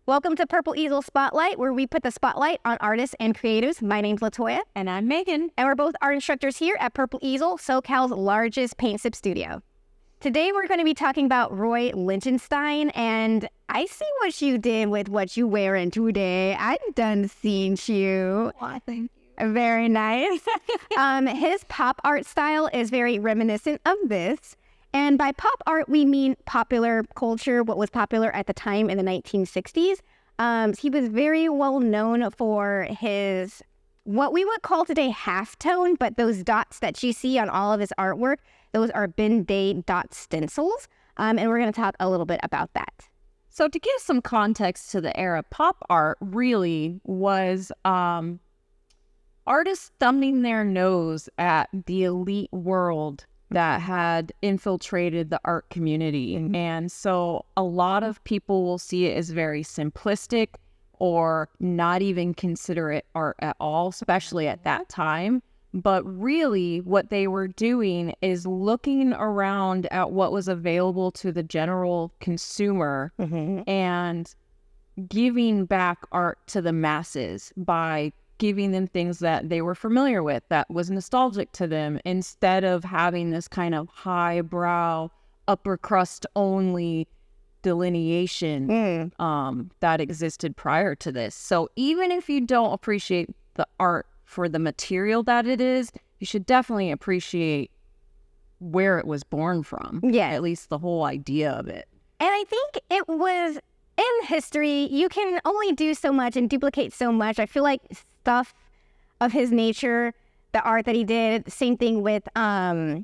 Welcome to Purple Easel Spotlight, where we put the spotlight on artists and creatives. My name's Latoya. And I'm Megan. And we're both art instructors here at Purple Easel, SoCal's largest paint sip studio. Today we're going to be talking about Roy Lichtenstein, and I see what you did with what you wearing today. I'm done seeing you. Well, thank you. Very nice. His pop art style is very reminiscent of this. And by pop art, we mean popular culture, what was popular at the time in the 1960s. He was very well known for his, what we would call today halftone, but those dots that you see on all of his artwork, those are Ben Day dot stencils. And we're going to talk a little bit about that. So to give some context to the era, pop art really was artists thumbing their nose at the elite world that had infiltrated the art community. And so a lot of people will see it as very simplistic or not even consider it art at all, especially at that time. But really what they were doing is looking around at what was available to the general consumer and giving back art to the masses by giving them things that they were familiar with, that was nostalgic to them, instead of having this kind of highbrow, upper crust only delineation that existed prior to this. So even if you don't appreciate the art for the material that it is, you should definitely appreciate where it was born from. Yeah. At least the whole idea of it. And I think it was, in history, you can only do so much and duplicate so much. I feel like stuff of his nature, the art that he did, same thing with, who's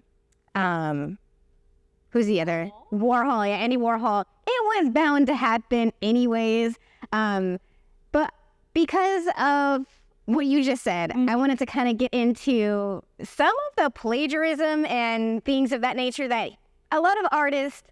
the other? Warhol, yeah, Andy Warhol. It was bound to happen anyways. But because of what you just said, I wanted to kind of get into some of the plagiarism and things of that nature that a lot of artists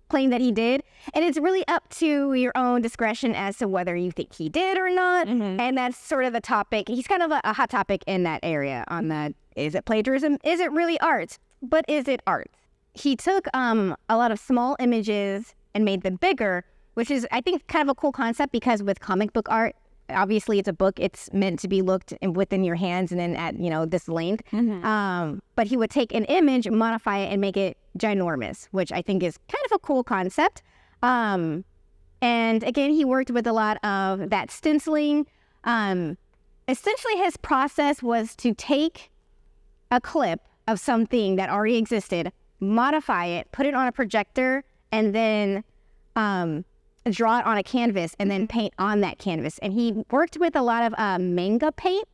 claim that he did, and it's really up to your own discretion as to whether you think he did or not. And that's sort of the topic. He's kind of a hot topic in that area on that. Is it plagiarism? Is it really art? But is it art? He took a lot of small images and made them bigger, which is, I think, kind of a cool concept, because with comic book art, obviously it's a book, it's meant to be looked within your hands and then at, this length. But he would take an image, modify it, and make it ginormous, which I think is kind of a cool concept. And again, he worked with a lot of that stenciling. Essentially, his process was to take a clip of something that already existed, modify it, put it on a projector, and then draw it on a canvas and then paint on that canvas. And he worked with a lot of manga paint,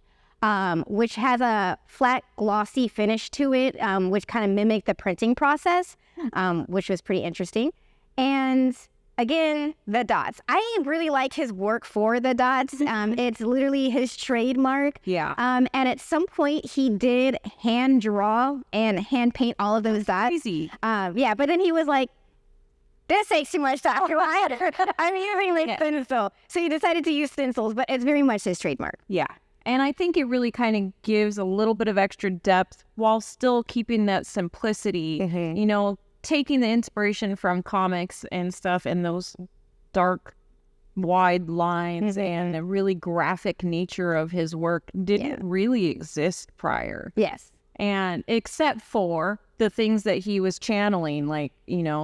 which has a flat, glossy finish to it, which kind of mimicked the printing process, which was pretty interesting. And again, the dots. I really like his work for the dots. It's literally his trademark. Yeah. And at some point, he did hand draw and hand paint all of those dots. Crazy. Yeah, but then he was like, this takes too much time. I'm using stencil. So he decided to use stencils, but it's very much his trademark. Yeah. And I think it really kind of gives a little bit of extra depth while still keeping that simplicity, taking the inspiration from comics and stuff and those dark, wide lines and the really graphic nature of his work didn't really exist prior. Yes. And except for the things that he was channeling, like,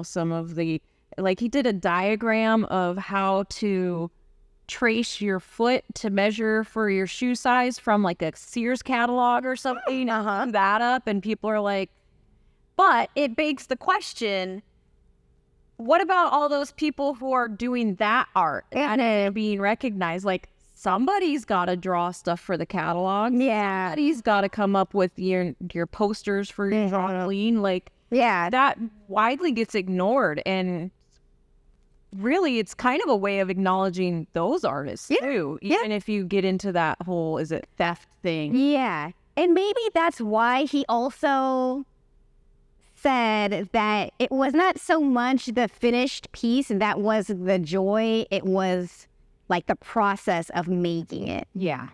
some of the, like he did a diagram of how to trace your foot to measure for your shoe size from like a Sears catalog or something, that up. And people are like, but it begs the question, what about all those people who are doing that art and being recognized? Like, somebody's got to draw stuff for the catalog. Yeah. Somebody's got to come up with your posters for your drawing. Like, that widely gets ignored. And really, it's kind of a way of acknowledging those artists, too. Even if you get into that whole, is it theft thing? Yeah. And maybe that's why he also said that it was not so much the finished piece that was the joy. It was like the process of making it. Yeah.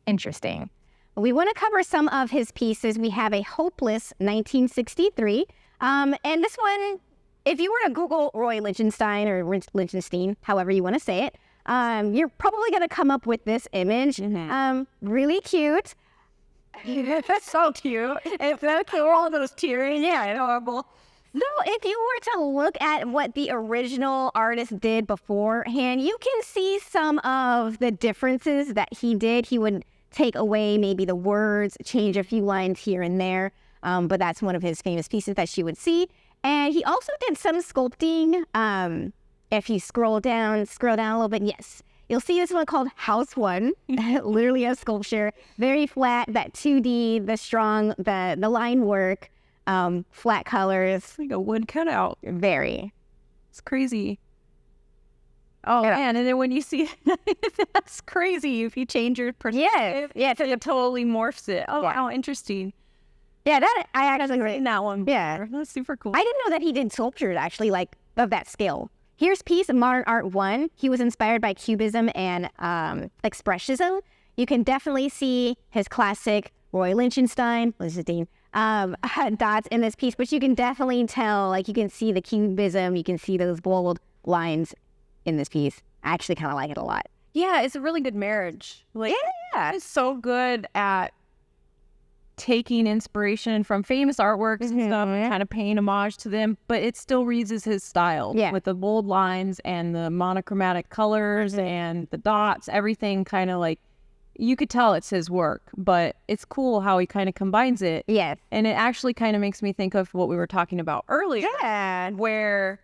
Interesting. We want to cover some of his pieces. We have a Hopeless 1963. And this one if you were to Google Roy Lichtenstein or Lichtenstein, however you want to say it, you're probably going to come up with this image. Really cute. That's so cute. It's so cute. All those tears. Yeah, adorable. So if you were to look at what the original artist did beforehand, you can see some of the differences that he did. He would take away maybe the words, change a few lines here and there. But that's one of his famous pieces that she would see. And he also did some sculpting. If you scroll down a little bit, yes, you'll see this one called House One, literally a sculpture, very flat, that 2D, the strong, the line work, flat colors. Like a wood cutout. Very. It's crazy. Oh, man. And then when you see that's crazy. If you change your perspective, yes, it totally morphs it. Oh, yeah. How interesting. Yeah, that I actually seen that one. Yeah. That's super cool. I didn't know that he did sculptures actually, like, of that scale. Here's piece Modern Art 1. He was inspired by Cubism and Expressionism. You can definitely see his classic Roy Lichtenstein dots in this piece, but you can definitely tell, like, you can see the Cubism, you can see those bold lines in this piece. I actually kind of like it a lot. Yeah, it's a really good marriage. Like, Yeah. it's so good at taking inspiration from famous artworks and stuff and kind of paying homage to them, but it still reads as his style with the bold lines and the monochromatic colors and the dots, everything kind of like, you could tell it's his work, but it's cool how he kind of combines it. Yes. And it actually kind of makes me think of what we were talking about earlier. Yeah. Where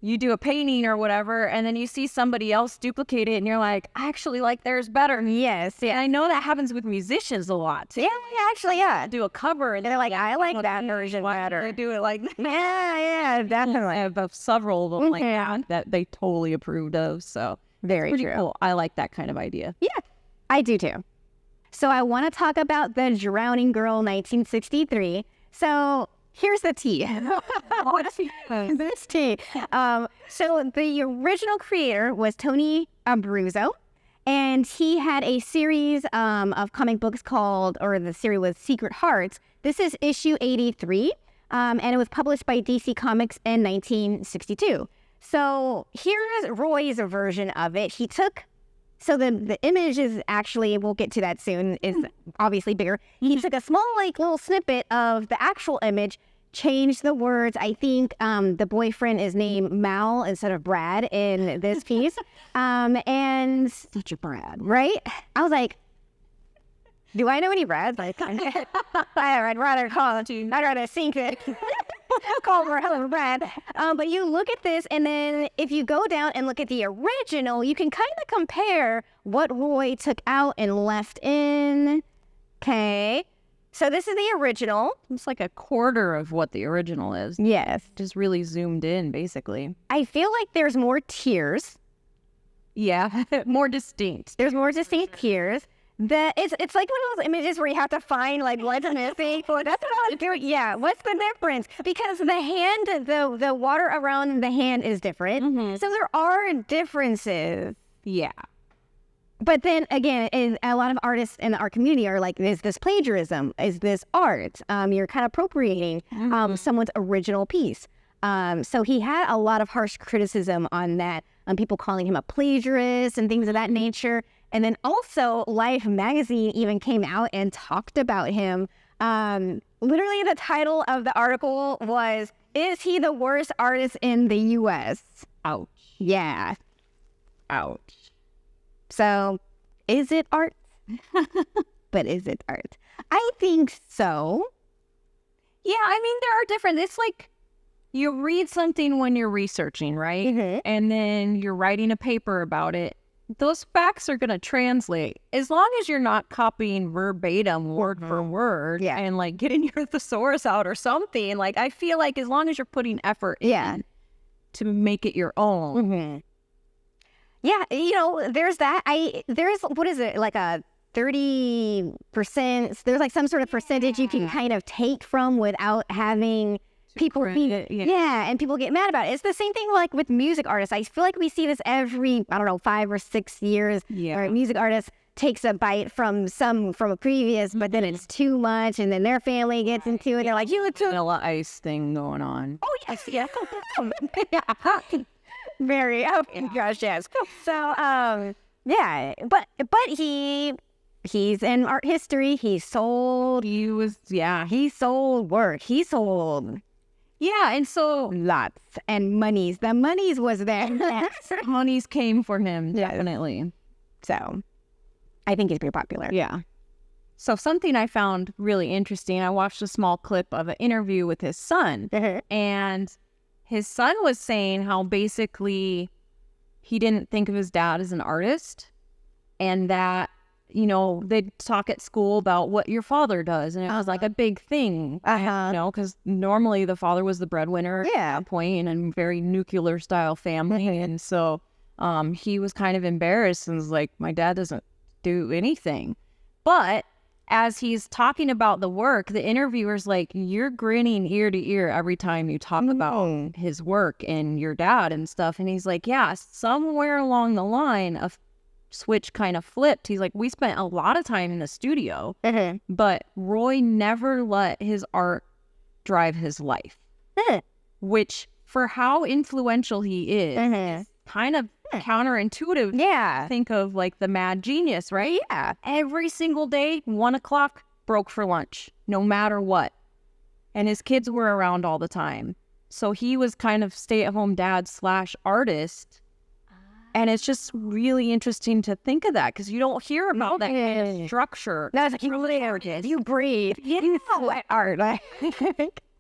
you do a painting or whatever, and then you see somebody else duplicate it, and you're like, I actually like theirs better. Yes. And I know that happens with musicians a lot, too. Yeah, actually, yeah. Do a cover, and They're like, I like that version better. They do it like that. Yeah, definitely. I have several of them like that they totally approved of, so Very pretty true. cool. I like that kind of idea. Yeah, I do too. So I want to talk about the Drowning Girl 1963. So here's the tea. This tea. So the original creator was Tony Abruzzo, and he had a series of comic books called, or the series was Secret Hearts. This is issue 83, and it was published by DC Comics in 1962. So here's Roy's version of it. He took, so the image is actually, we'll get to that soon, is obviously bigger. He took a small, like, little snippet of the actual image, changed the words. I think the boyfriend is named Mal instead of Brad in this piece. And Such a Brad. right? I was like, do I know any Brads? Like, I'd rather sink it. Call her hell of a Brad. But you look at this, and then if you go down and look at the original, you can kind of compare what Roy took out and left in. Okay. So this is the original. It's like a quarter of what the original is. Yes. Just really zoomed in, basically. I feel like there's more tears. Yeah, more distinct. There's more distinct tears. It's like one of those images where you have to find, like, what's missing. Well, that's what I was doing. Yeah, what's the difference? Because the hand, the water around the hand is different. So there are differences. Yeah. But then again, a lot of artists in the art community are like, is this plagiarism? Is this art? You're kind of appropriating someone's original piece. So he had a lot of harsh criticism on that, people calling him a plagiarist and things of that nature. And then also Life magazine even came out and talked about him. Literally the title of the article was, "Is he the worst artist in the U.S.?" Ouch. Yeah. Ouch. So is it art? But is it art? I think so. Yeah, I mean, there are different, it's like you read something when you're researching, right? And then you're writing a paper about it. Those facts are going to translate as long as you're not copying verbatim word for word and like getting your thesaurus out or something. Like, I feel like as long as you're putting effort in to make it your own. Yeah, you know, there's that. There's, what is it, like a 30%, there's like some sort of percentage you can kind of take from without having people be, and people get mad about it. It's the same thing like with music artists. I feel like we see this every, I don't know, 5 or 6 years, or music artists takes a bite from a previous, but then it's too much, and then their family gets into it. They're like, you look too. Vanilla ice thing going on. Oh yes, yeah. Very. Oh gosh, yes. So yeah, but he's in art history. He sold work. He sold. Yeah, and so Lots and monies. The monies was there. monies came for him, definitely. So I think he's pretty popular. Yeah. So something I found really interesting, I watched a small clip of an interview with his son, and his son was saying how basically he didn't think of his dad as an artist, and that, you know, they'd talk at school about what your father does, and it was like a big thing, you know, because normally the father was the breadwinner at that point in a very nuclear style family, and so he was kind of embarrassed and was like, my dad doesn't do anything. But as he's talking about the work, the interviewer's like, you're grinning ear to ear every time you talk about his work and your dad and stuff, and he's like, yeah, somewhere along the line a switch kind of flipped. He's like, we spent a lot of time in the studio, but Roy never let his art drive his life, which for how influential he is kind of counterintuitive. Yeah. Think of like the mad genius, right? Yeah. Every single day, 1 o'clock, broke for lunch, no matter what. And his kids were around all the time. So he was kind of stay-at-home dad / artist. And it's just really interesting to think of that, because you don't hear about that kind of structure. No, it's like, you breathe. You sweat art.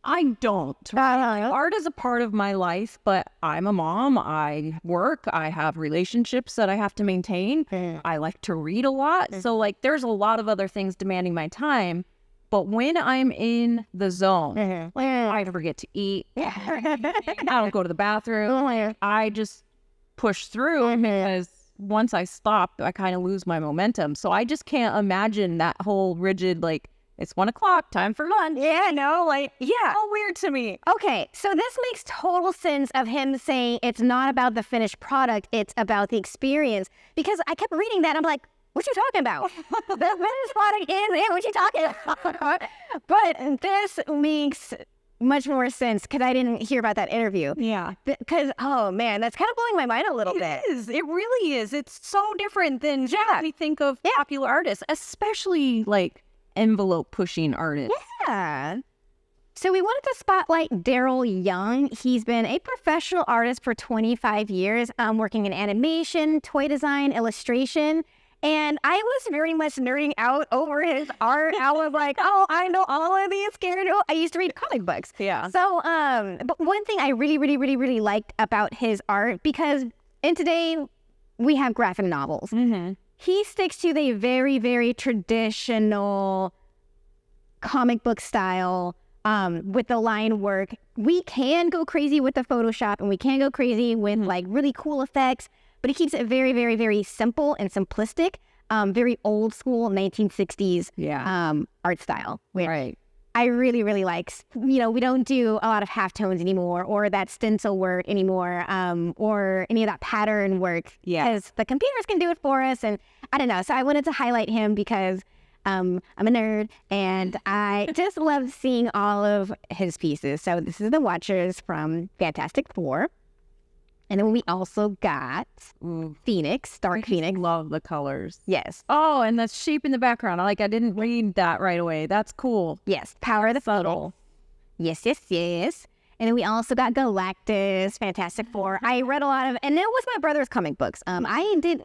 I don't. Art is a part of my life, but I'm a mom. I work. I have relationships that I have to maintain. I like to read a lot. So, like, there's a lot of other things demanding my time. But when I'm in the zone, I forget to eat. I don't go to the bathroom. I just push through, because once I stop, I kind of lose my momentum. So I just can't imagine that whole rigid, like, it's 1 o'clock, time for lunch. Yeah, no, like, yeah. All weird to me. Okay, so this makes total sense of him saying it's not about the finished product, it's about the experience. Because I kept reading that, I'm like, what you talking about? The finished product is it, what you talking about? But this makes much more sense, because I didn't hear about that interview. Yeah. Because, oh man, that's kind of blowing my mind a little bit. It is. It really is. It's so different than we think of popular artists, especially like envelope pushing artists. Yeah. So we wanted to spotlight Darryl Young. He's been a professional artist for 25 years, working in animation, toy design, illustration. And I was very much nerding out over his art. I was like, oh, I know all of these characters. I used to read comic books. Yeah. So, but one thing I really liked about his art, because in today we have graphic novels. He sticks to the very, very traditional comic book style with the line work. We can go crazy with the Photoshop, and we can go crazy with like really cool effects, but he keeps it very, very, very simple and simplistic, very old school 1960s art style. Which I really, really like. You know, we don't do a lot of halftones anymore, or that stencil work anymore, or any of that pattern work. Because the computers can do it for us, and I don't know. So I wanted to highlight him because I'm a nerd, and I just love seeing all of his pieces. So this is the Watchers from Fantastic Four. And then we also got Phoenix, Dark Phoenix. Love the colors. Yes. Oh, and the shape in the background. I didn't read that right away. That's cool. Yes. Power of the Photo. Yes. And then we also got Galactus, Fantastic Four. I read a lot of, and it was my brother's comic books. I'm the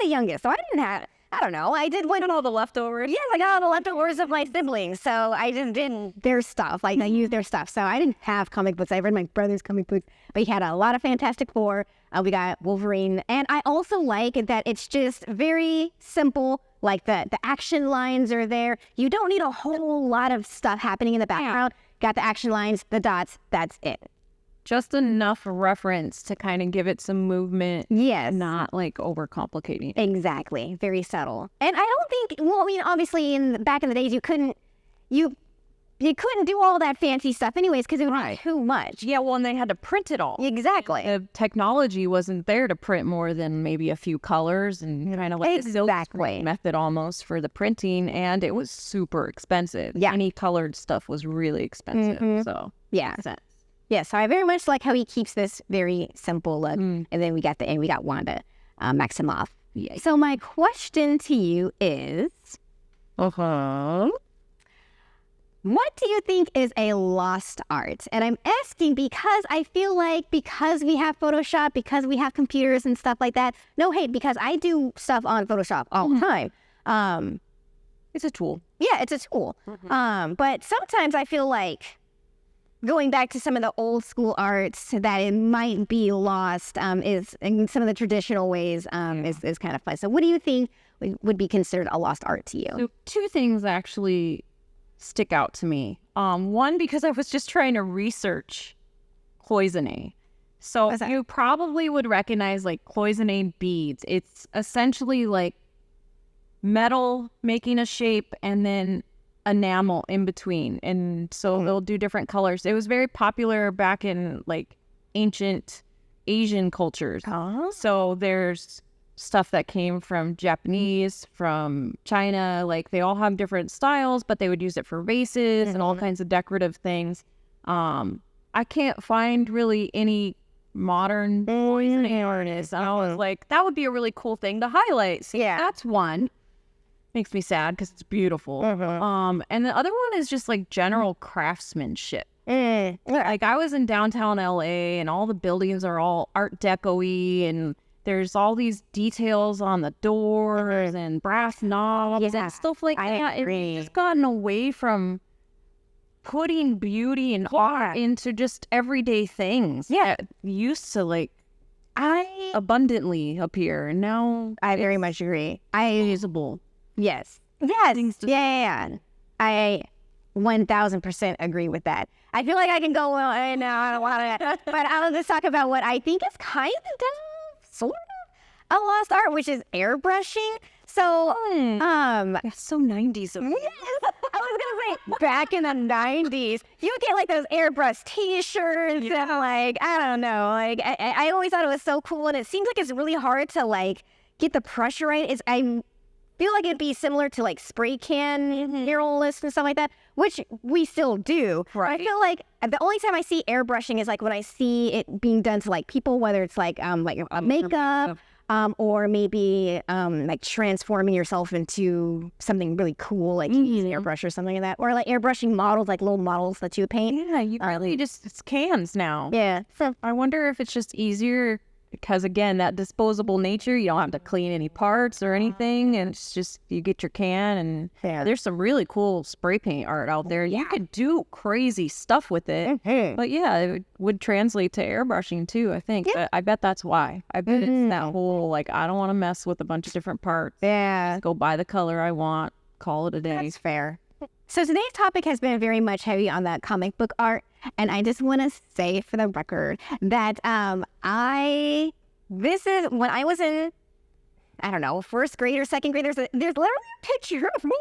youngest, so I didn't have, I don't know. I did all the leftovers. Yes, I got all the leftovers of my siblings. So I just didn't their stuff. Like I used their stuff. So I didn't have comic books. I read my brother's comic books, but he had a lot of Fantastic Four. We got Wolverine. And I also like that it's just very simple. Like the action lines are there. You don't need a whole lot of stuff happening in the background. Got the action lines, the dots. That's it. Just enough reference to kind of give it some movement. Yes. Not like overcomplicating. Exactly. Very subtle. And I don't think, well, I mean, obviously back in the days, you you couldn't do all that fancy stuff anyways because it was too much. Yeah, well, and they had to print it all. Exactly. The technology wasn't there to print more than maybe a few colors and kind of like a silk screen method almost for the printing, and it was super expensive. Yeah. Any colored stuff was really expensive. So yeah. Yeah, so I very much like how he keeps this very simple look. And then we got Wanda Maximoff. Yeah. So my question to you is, what do you think is a lost art? And I'm asking because I feel like because we have Photoshop, because we have computers and stuff like that. No hate, because I do stuff on Photoshop all the time. It's a tool. Yeah, it's a tool. But sometimes I feel like going back to some of the old school arts that it might be lost is in some of the traditional ways is kind of fun. So what do you think would be considered a lost art to you? So 2 things actually stick out to me. One, because I was just trying to research cloisonne. So you probably would recognize like cloisonne beads. It's essentially like metal making a shape and then enamel in between, and so they'll do different colors. It was very popular back in like ancient Asian cultures. So there's stuff that came from Japanese, from China, like they all have different styles, but they would use it for vases and all kinds of decorative things. I can't find really any modern cloisonne artists. And I was like, that would be a really cool thing to highlight. So that's one. Makes me sad because it's beautiful. And the other one is just like general craftsmanship. Like I was in downtown LA and all the buildings are all Art Deco-y and there's all these details on the doors and brass knobs and stuff like that. It's just gotten away from putting beauty and art into just everyday things that used to like abundantly appear, and now I very much agree. Usable. Yes. Yeah. I 1000% agree with that. I feel like I can go well, and I don't want to, but I'll just talk about what I think is kind of sort of a lost art, which is airbrushing. So, that's so 90s of me. I was gonna say back in the 90s, you would get like those airbrush T-shirts and like I don't know, like I always thought it was so cool, and it seems like it's really hard to like get the pressure right. I feel like it'd be similar to like spray can muralists and stuff like that, which we still do. Right. I feel like the only time I see airbrushing is like when I see it being done to like people, whether it's like makeup, or maybe like transforming yourself into something really cool, like use an airbrush or something like that, or like airbrushing models, like little models that you would paint. Yeah, you really just it's cans now. Yeah. So I wonder if it's just easier. Because again, that disposable nature, you don't have to clean any parts or anything, and it's just you get your can, and there's some really cool spray paint art out there. You could do crazy stuff with it, but it would translate to airbrushing too, I think. But I bet that's why. I bet it's that whole like I don't want to mess with a bunch of different parts. Yeah, go buy the color I want, call it a day. That's fair. So today's topic has been very much heavy on that comic book art. And I just want to say for the record that this is when I was in, I don't know, first grade or second grade, there's literally a picture of me.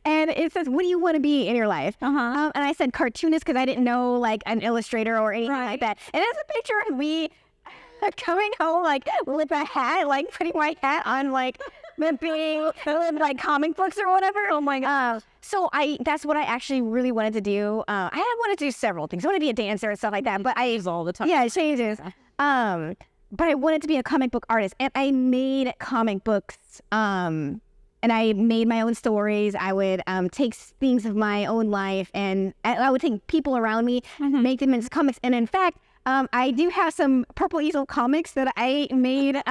And it says, what do you want to be in your life? And I said cartoonist because I didn't know like an illustrator or anything like that. And it's a picture of me coming home like with a hat, like putting my hat on like being like comic books or whatever. Oh my god. So that's what I actually really wanted to do. I wanted to do several things. I want to be a dancer and stuff like that, but all the time. Yeah, it changes. But I wanted to be a comic book artist, and I made comic books. And I made my own stories. I would take things of my own life, and I would take people around me, make them into comics. And in fact, I do have some Purple Easel comics that I made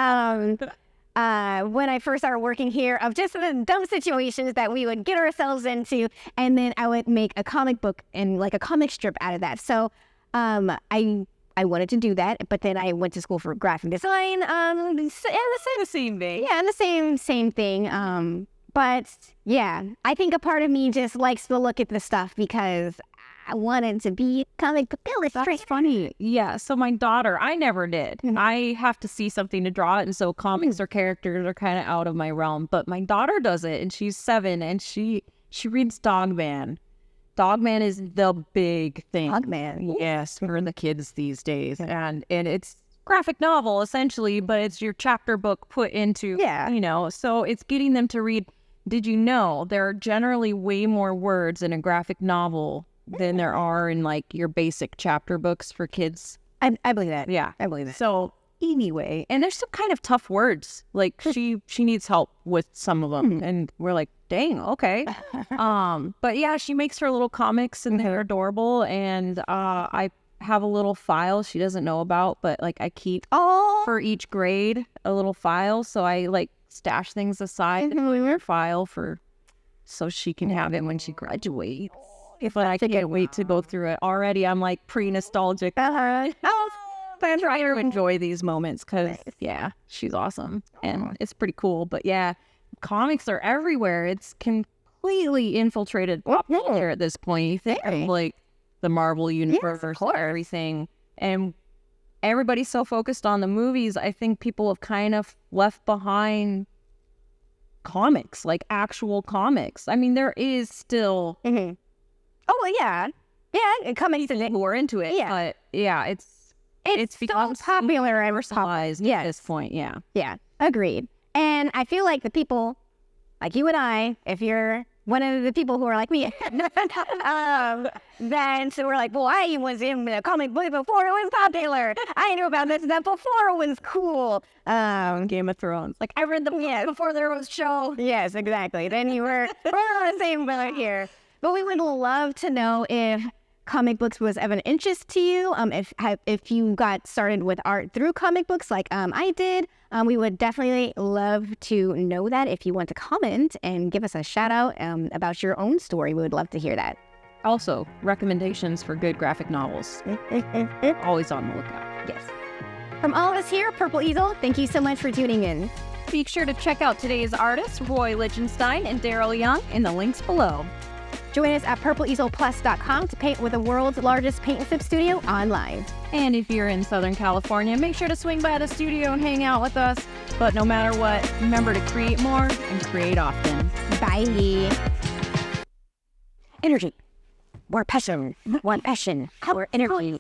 when I first started working here, of just the dumb situations that we would get ourselves into, and then I would make a comic book and like a comic strip out of that. So I wanted to do that, but then I went to school for graphic design. The same thing. Yeah, and the same thing. But yeah, I think a part of me just likes to look at the stuff because I wanted to be comic book illustrator. That's funny. Yeah. So my daughter, I never did. I have to see something to draw it, and so comics or characters are kind of out of my realm. But my daughter does it, and she's 7, and she reads Dog Man. Dogman is the big thing. Dogman. Yes, for the kids these days. And it's graphic novel essentially, but it's your chapter book put into, so it's getting them to read. Did you know there are generally way more words in a graphic novel than there are in like your basic chapter books for kids? I believe that. Yeah. I believe that. So anyway, and there's some kind of tough words. Like she needs help with some of them, and we're like, dang, okay. But yeah, she makes her little comics, and they're adorable. And I have a little file she doesn't know about, but like I keep for each grade a little file, so I like stash things aside in her file so she can have it when she graduates. If I can't wait to go through it already, I'm like pre-nostalgic. I try to enjoy these moments because, she's awesome and it's pretty cool. But yeah, comics are everywhere. It's completely infiltrated pop culture at this point. You think of, like the Marvel universe or everything. And everybody's so focused on the movies. I think people have kind of left behind comics, like actual comics. I mean, there is still... Oh, yeah. Yeah, comics who are into it. Yeah. But yeah, it's so popular and personalized at this point. Yeah. Yeah, agreed. And I feel like the people like you and I, if you're one of the people who are like me, then so we're like, well, I was in a comic book before it was popular. I knew about this stuff before it was cool. Game of Thrones. Like I read the book before there was show. Yes, exactly. Then we're on the same boat here. But we would love to know if comic books was of an interest to you. If you got started with art through comic books like I did, we would definitely love to know that. If you want to comment and give us a shout out about your own story, we would love to hear that. Also, recommendations for good graphic novels. Always on the lookout. Yes. From all of us here, Purple Easel, thank you so much for tuning in. Be sure to check out today's artists, Roy Lichtenstein and Darryl Young, in the links below. Join us at purpleeaselplus.com to paint with the world's largest paint and sip studio online. And if you're in Southern California, make sure to swing by the studio and hang out with us. But no matter what, remember to create more and create often. Bye. Energy. More passion. More passion. More energy.